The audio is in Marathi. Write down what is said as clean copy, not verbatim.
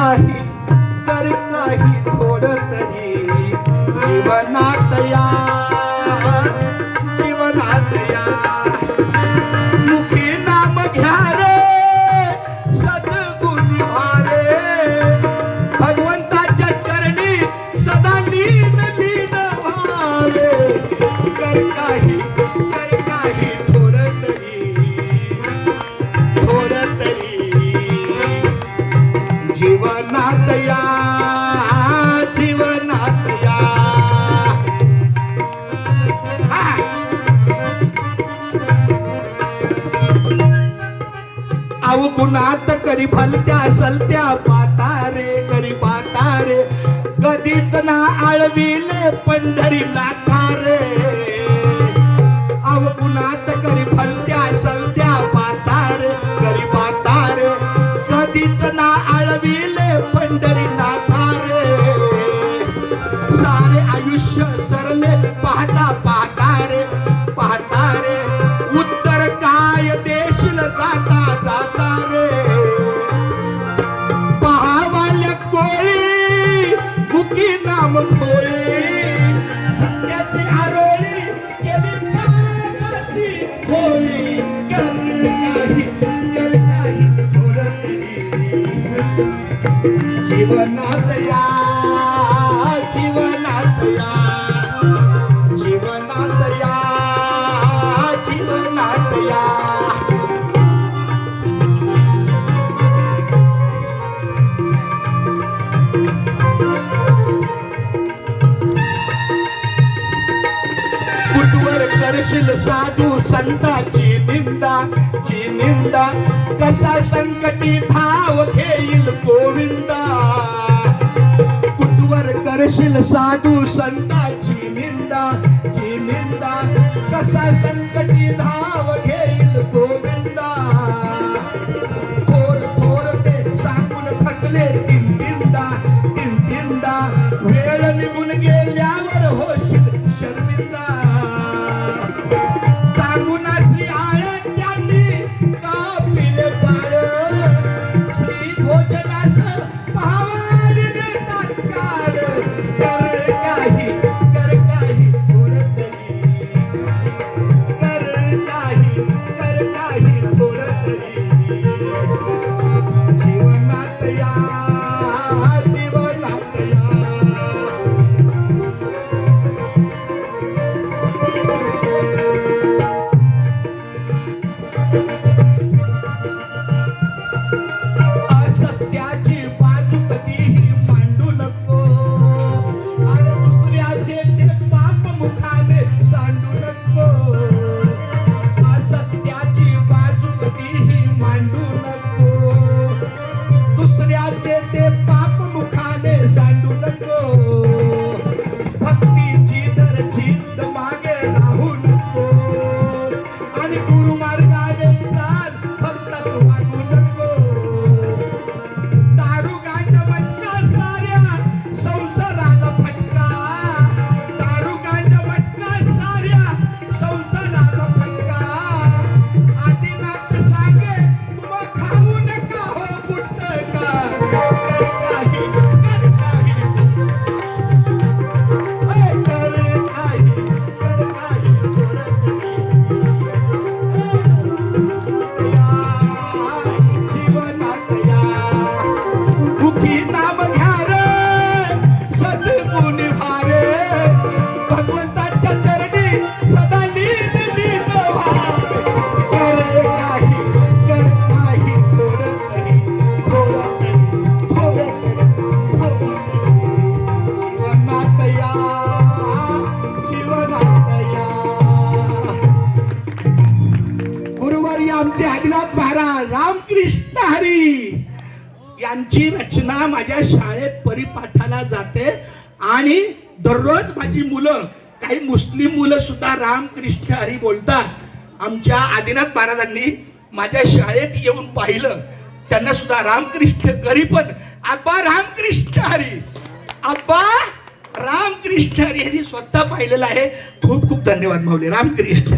काही कर काही थोडं तरी जीवनात या जीवनात या मुखी नाम घ्या रे सद्गुणी वारे भगवंताच्या चरणी सदा लीन लीन व्हावे कर काही थोडं तरी जीवनात या जीवनात या अवगुणात करी भलत्या सलत्या पाता रे कधीच ना आळविले पंढरी नाथा रे अवगुणात करी भलत्या सलत्या पाता रे कधीच ना आळविले पंढरी नाथा रे सारे आयुष्य सरले पाहता रे उत्तर काय देशील जाता रे पहावाल्या कोळी मुकी नाम खोळी सत्याची आरोळी केली पापाची होळी कर काही थोडं तरी जीवनात या जीवनात या जीवनात या जीवनात या कुठवर करशील साधू संताची निंदा कसा संकटी धाव घेईल गोविंदा कुठवर करशील साधू संताची निंदा कसा संकटी धाव घेईल गोविंदा थोर ते सांगून थकले तीनदा वेळ निघून गेल्यावर होशील शर्मिंदा सांगून श्री आळ त्यांनी कापिले बाळ श्री भोजनास पावाले तात्काळ कर काही थोडं तरी कर काही थोडं तरी जीवनात या जीवनात या असत्याची बाजू कधीही मांडू नको आणि दुसऱ्याचे ते पाप मुखाने सांडू नको असत्याची बाजू कधीही मांडू नको दुसऱ्याचे ते पाप मुखाने सांडू नको भक्तीची तर जिद्द मागे राहू नको आणि गुरुमार्गाने चाल भक्तात वागू नको दारू गांजा मटका साऱ्या संसाराला फटका दारू गांजा मटका साऱ्या संसाराला फटका आदिनाथ सांगे तुम खाऊ नका हो गुटखा काही जीवनात या मुखी नाम घ्या रे सद्गुणी भारे भगवंताच्या चरणी सदा लीन व्हावे कर काही थोडं तरी जीवनात या जीवनात या गुरुवारी आमचे आदिनाथ महाराज रामकृष्ण हरी यांची रचना माझ्या शाळेत परिपाठाला जाते आणि दररोज माझी मुलं काही मुस्लिम मुलं सुद्धा रामकृष्ण हरी बोलतात. आमच्या आदिनाथ महाराजांनी माझ्या शाळेत येऊन पाहिलं त्यांना सुद्धा रामकृष्ण करी पण आबा रामकृष्ण हरी आबा रामकृष्ण हरी यांनी स्वतः पाहिलेलं आहे. खूप खूप धन्यवाद माऊली. रामकृष्ण.